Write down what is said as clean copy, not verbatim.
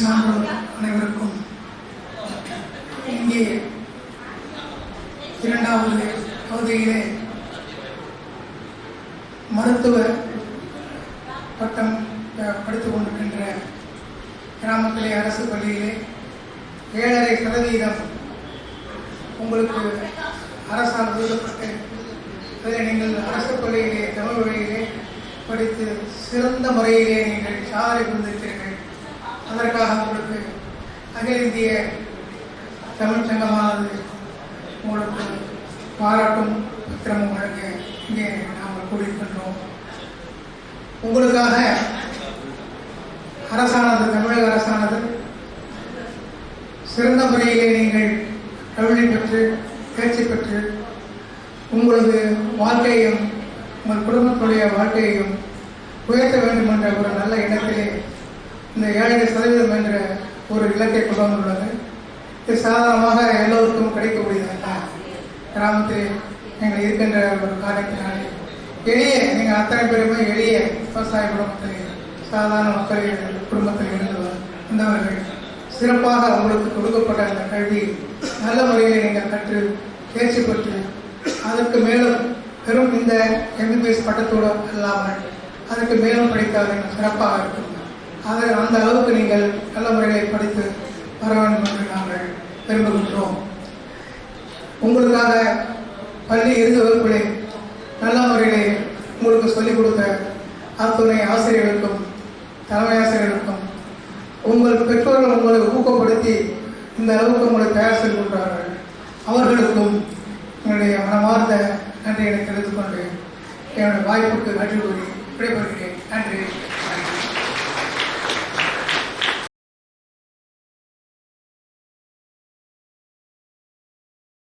சான்றோர் அனைவருக்கும் இங்கே இரண்டாவது பகுதியிலே மருத்துவ பட்டம் படித்துக் கொண்டிருக்கின்ற கிராமத்திலே அரசு பள்ளியிலே 7.5% உங்களுக்கு அரசால் ஒதுக்கப்பட்டு அதில் நீங்கள் அரசு பள்ளியிலே தமிழ் வழியிலே படித்து சிறந்த முறையிலே நீங்கள் சாதனை புரிந்திருக்கிறீர்கள். அதற்காக உங்களுக்கு அகில இந்திய தமிழ் சங்கமானது உங்களுக்கு பாராட்டும் பத்திரமும் வழங்க இங்கே நாங்கள் கூடியிருக்கின்றோம். உங்களுக்காக அரசானது, தமிழக அரசானது சிறந்த முறையிலே நீங்கள் கல்வி பெற்று தேர்ச்சி பெற்று உங்களது வாழ்க்கையையும் உங்கள் குடும்பத்துடைய வாழ்க்கையையும் உயர்த்த வேண்டும் என்ற ஒரு நல்ல எண்ணத்திலே இந்த 7.5% என்ற ஒரு இலக்கை கொண்டு வந்துள்ளது. இது சாதாரணமாக எல்லோருக்கும் கிடைக்கக்கூடியதல்ல. கிராமத்தில் நீங்கள் இருக்கின்ற ஒரு காரியத்தினாலே எளிய, நீங்கள் அத்தனை பேருமே எளிய விவசாய குடும்பத்தில் சாதாரண மக்களின் குடும்பத்தில் இருந்து வந்தவர்கள். சிறப்பாக உங்களுக்கு கொடுக்கப்பட்ட அந்த கல்வி நல்ல முறையில் நீங்கள் கற்று தேர்ச்சி பெற்று அதற்கு மேலும் வெறும் இந்த MBBS பட்டத்தோடு அல்லாமல் அதற்கு மேலும் படித்தால் சிறப்பாக இருக்கும். அந்த அளவுக்கு நீங்கள் நல்ல முறைகளை படித்து வர வேண்டும் என்று நாங்கள் விரும்புகின்றோம். உங்களுக்காக பள்ளி இறுதி வகுப்பிலே நல்ல முறையிலே உங்களுக்கு சொல்லிக் கொடுத்த அத்துணை ஆசிரியர்களுக்கும் தலைமை ஆசிரியர்களுக்கும் உங்கள் பெற்றோர்கள் உங்களை ஊக்கப்படுத்தி இந்த அளவுக்கு உங்களை தயார் செய்து கொண்டார்கள். அவர்களுக்கும் என்னுடைய மனமார்ந்த நன்றியை தெரிவித்துக் கொண்டு என்னுடைய வாய்ப்புக்கு நன்றி கூறி விடைபெறுகிறேன். நன்றி.